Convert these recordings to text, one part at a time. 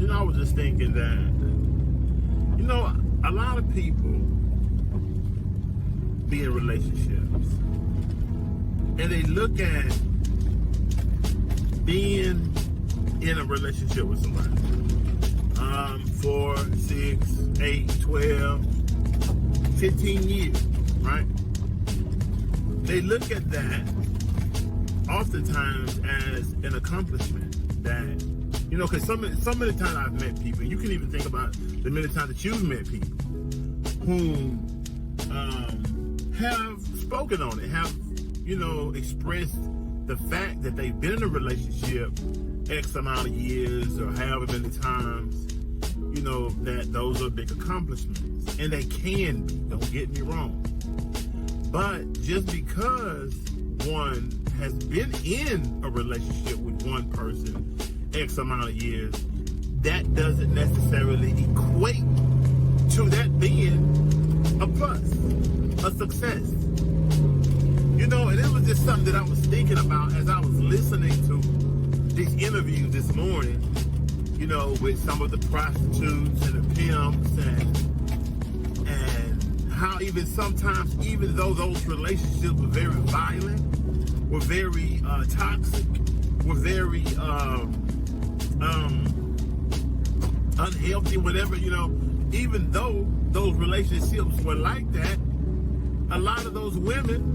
I was just thinking that, a lot of people be in relationships and they look at being in a relationship with somebody 4, 6, 8, 12, 15 years, right? They look at that oftentimes as an accomplishment that, because so many times I've met people, you can even think about the many times that you've met people who have spoken on it, have, expressed the fact that they've been in a relationship X amount of years or however many times, that those are big accomplishments. And they can be, don't get me wrong. But just because one has been in a relationship with one person X amount of years, that doesn't necessarily equate to that being a plus, a success. And it was just something that I was thinking about as I was listening to this interview this morning, with some of the prostitutes and the pimps and how even sometimes, even though those relationships were very violent, were very toxic, were very unhealthy, whatever, even though those relationships were like that, a lot of those women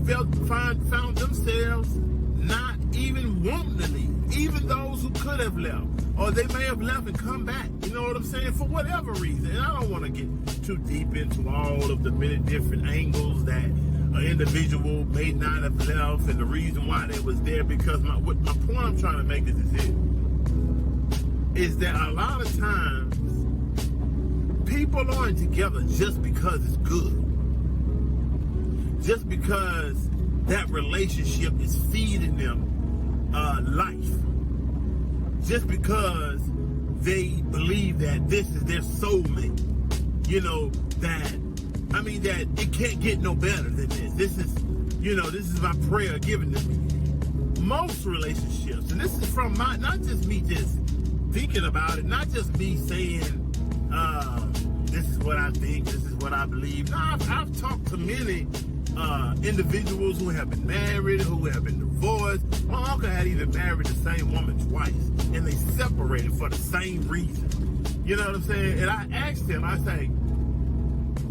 found themselves not even wanting to leave, even those who could have left, or they may have left and come back, you know what I'm saying, for whatever reason. And I don't want to get too deep into all of the many different angles that an individual may not have left and the reason why they was there, because my point I'm trying to make is that a lot of times people aren't together just because it's good, just because that relationship is feeding them life, just because they believe that this is their soulmate, that it can't get no better than this. This is my prayer given to me. Most relationships, and this is from not just me just thinking about it, not just me saying, this is what I think, this is what I believe. No, I've talked to many individuals who have been married, who have been divorced. My uncle had even married the same woman twice, and they separated for the same reason. You know what I'm saying? And I asked him, I say,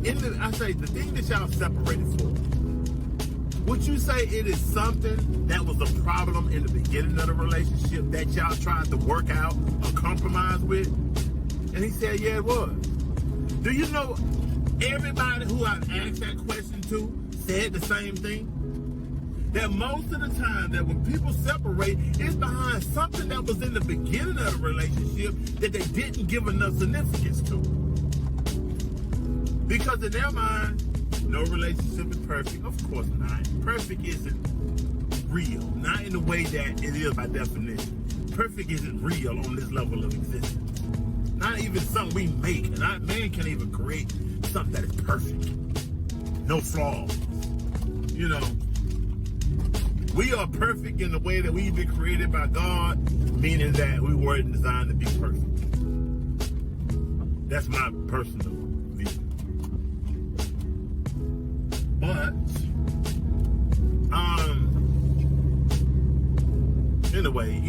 the thing that y'all separated for, would you say it is something that was a problem in the beginning of the relationship that y'all tried to work out or compromise with? And he said, yeah, it was. Do you know everybody who I've asked that question to said the same thing? That most of the time that when people separate, it's behind something that was in the beginning of the relationship that they didn't give enough significance to. Because in their mind, no relationship is perfect. Of course not. Perfect isn't real. Not in the way that it is by definition. Perfect isn't real on this level of existence. Not even something we make. And man can't even create something that is perfect. No flaws. We are perfect in the way that we've been created by God, meaning that we weren't designed to be perfect. That's my personal view. But, anyway,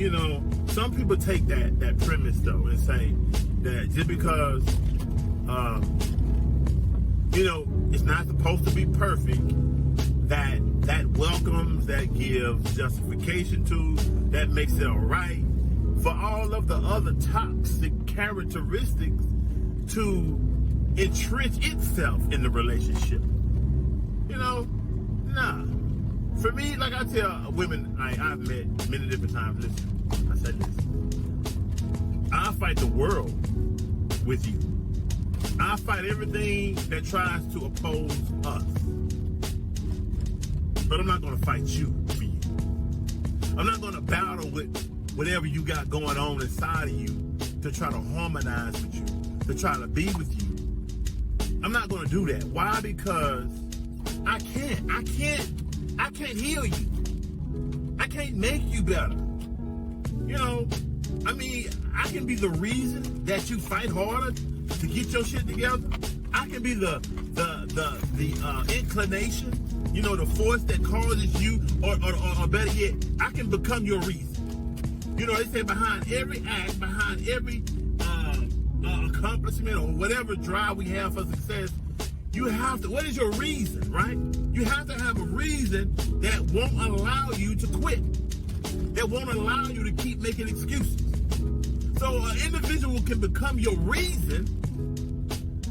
some people take that premise though and say that just because, it's not supposed to be perfect, that welcomes, that gives justification to, that makes it all right for all of the other toxic characteristics to entrench itself in the relationship. Nah. For me, like I tell women I've met many different times, listen, I said this, I'll fight the world with you. I'll fight everything that tries to oppose us. But I'm not going to fight you for you. I'm not going to battle with whatever you got going on inside of you to try to harmonize with you, to try to be with you. I'm not going to do that. Why? Because I can't heal you. I can't make you better. I mean, I can be the reason that you fight harder to get your shit together. I can be the inclination, the force that causes you, or better yet, I can become your reason. They say behind every act, behind every accomplishment or whatever drive we have for success, you have to, what is your reason, right? You have to have a reason that won't allow you to quit, that won't allow you to keep making excuses. So an individual can become your reason,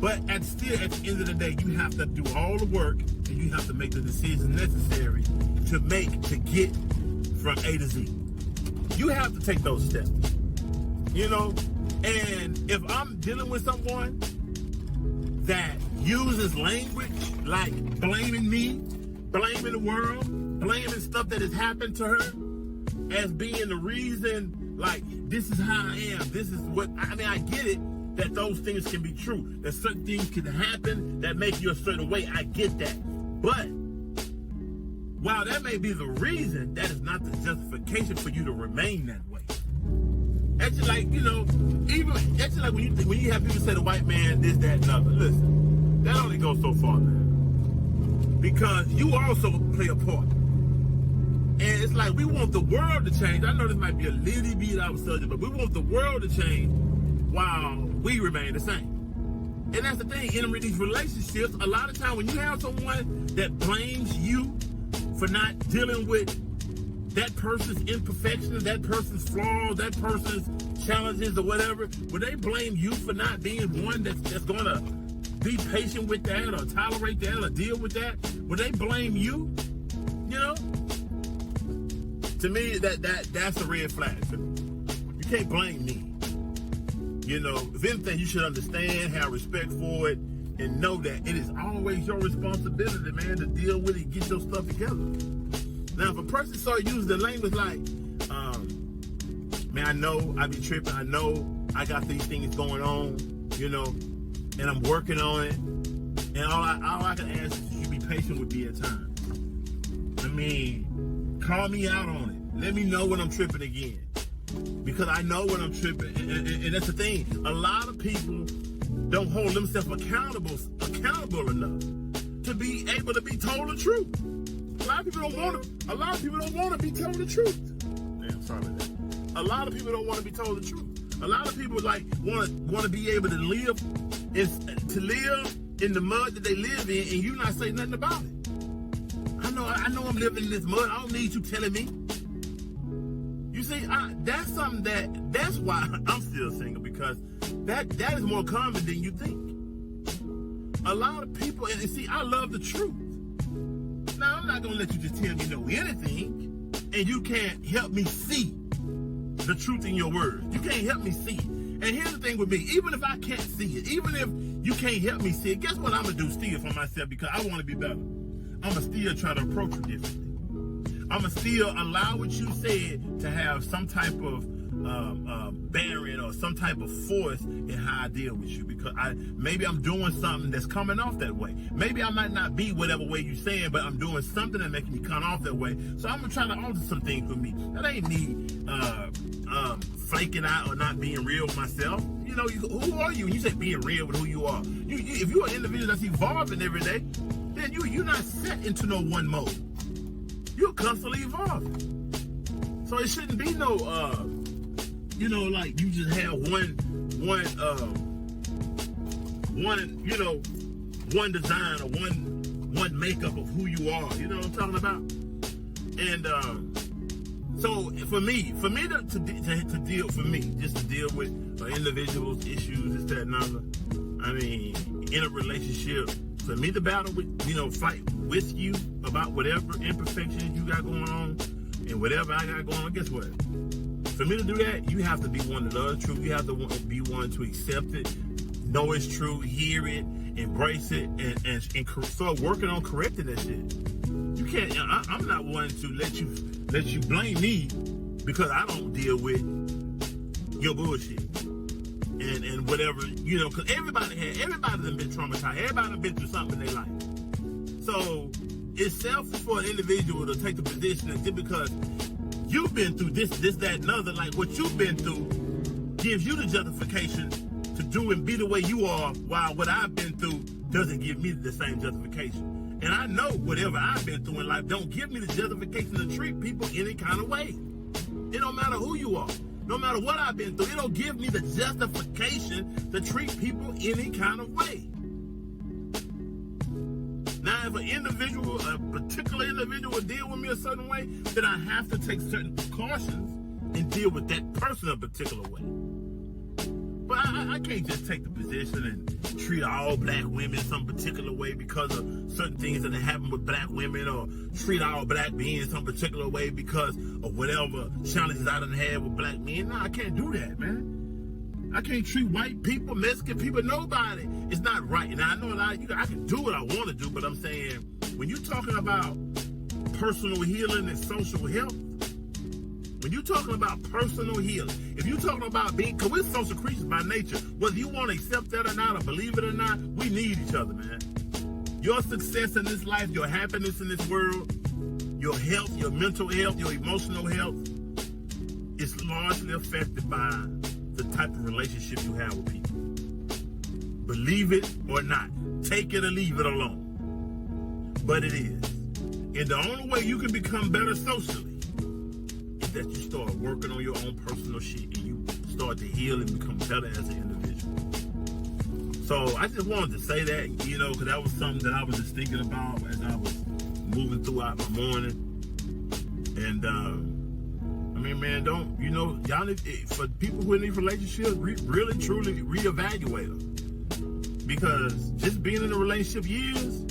but at the end of the day, you have to do all the work and you have to make the decisions necessary to get from A to Z. You have to take those steps, and if I'm dealing with someone that uses language like blaming me, blaming the world, blaming stuff that has happened to her as being the reason, like, this is how I am, this is what, I get it, that those things can be true, that certain things can happen that make you a certain way, I get that, but while that may be the reason, that is not the justification for you to remain that way. That's just like, that's just like when you have people say the white man this, that, and other. Listen, that only goes so far, man. Because you also play a part. And it's like we want the world to change. I know this might be a little bit out of subject, but we want the world to change while we remain the same. And that's the thing, in these relationships, a lot of times when you have someone that blames you for not dealing with that person's imperfections, that person's flaws, that person's challenges or whatever, would they blame you for not being one that's going to be patient with that or tolerate that or deal with that? Would they blame you? To me, that's a red flag. You can't blame me. If anything, you should understand, have respect for it, and know that it is always your responsibility, man, to deal with it and get your stuff together. Now, if a person start using the language like, man, I know I be tripping, I know I got these things going on, and I'm working on it, and all I can ask is you be patient with me at times. Call me out on it. Let me know when I'm tripping again. Because I know when I'm tripping, and that's the thing. A lot of people don't hold themselves accountable enough to be able to be told the truth. A lot of people don't want to be told the truth. Damn, sorry about that. A lot of people don't want to be told the truth. A lot of people want to be able to live in the mud that they live in, and you not say nothing about it. I know I'm living in this mud. I don't need you telling me. You see, that's something that's why I'm still single, because that is more common than you think. A lot of people, and see, I love the truth. Now, I'm not going to let you just tell me anything, and you can't help me see the truth in your words. You can't help me see it. And here's the thing with me, even if I can't see it, even if you can't help me see it, guess what I'm going to do still for myself, because I want to be better. I'm going to still try to approach it differently. I'm going to still allow what you said to have some type of bearing or some type of force in how I deal with you, because maybe I'm doing something that's coming off that way. Maybe I might not be whatever way you're saying, but I'm doing something that makes me come off that way. So I'm going to try to alter some things for me. That ain't me flaking out or not being real with myself. Who are you? You say being real with who you are. If you're an individual that's evolving every day, then you're not set into no one mode. You're constantly evolving. So it shouldn't be no, like you just have one design or one makeup of who you are. You know what I'm talking about? And so for me to deal with individuals' issues, this, that, and other. In a relationship, for me to battle with, fight with you about whatever imperfections you got going on and whatever I got going on, guess what? For me to do that, you have to be one to love the truth. You have to be one to accept it, know it's true, hear it, embrace it, and start working on correcting that shit. You can't. I'm not one to let you blame me because I don't deal with your bullshit and whatever, because everybody done been traumatized. Everybody done been through something in their life. So it's selfish for an individual to take the position that just because you've been through this, that, and other, like what you've been through gives you the justification to do and be the way you are, while what I've been through doesn't give me the same justification. And I know whatever I've been through in life don't give me the justification to treat people any kind of way. It don't matter who you are. No matter what I've been through, it don't give me the justification to treat people any kind of way. Now, if an individual, a particular individual will deal with me a certain way, then I have to take certain precautions and deal with that person a particular way. But I can't just take the position and treat all black women some particular way because of certain things that happen with black women, or treat all black beings some particular way because of whatever challenges I done had with black men. No, I can't do that, man. I can't treat white people, Mexican people, nobody. It's not right. And I know a lot of I can do what I want to do, but I'm saying, when you're talking about personal healing and social health, when you're talking about personal healing, if you're talking about being, because we're social creatures by nature, whether you want to accept that or not, or believe it or not, we need each other, man. Your success in this life, your happiness in this world, your health, your mental health, your emotional health is largely affected by the type of relationship you have with people. Believe it or not, take it or leave it alone. But it is. And the only way you can become better socially is that you start working on your own personal shit and you start to heal and become better as an individual. So I just wanted to say that, because that was something that I was just thinking about as I was moving throughout my morning. And man, y'all need, for people who are in these relationships, really truly reevaluate them, because just being in a relationship years,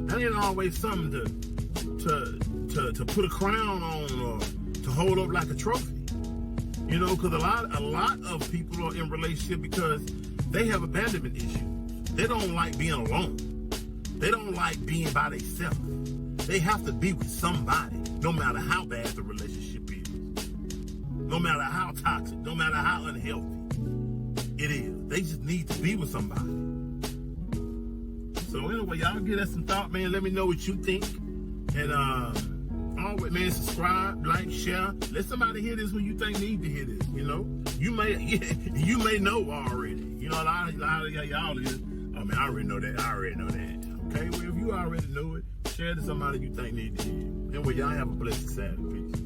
that ain't always something to put a crown on or to hold up like a trophy. Because a lot of people are in relationship because they have abandonment issues. They don't like being alone. They don't like being by themselves. They have to be with somebody, no matter how bad the relationship is, no matter how toxic, no matter how unhealthy it is. They just need to be with somebody. So anyway, y'all give that some thought, man. Let me know what you think. And always, man, subscribe, like, share. Let somebody hear this who you think need to hear this. You may know already. A lot of y'all is, oh man, I already know that. Okay, well, if you already know it, share it to somebody you think need to hear it. Anyway, y'all have a blessed Saturday. Peace.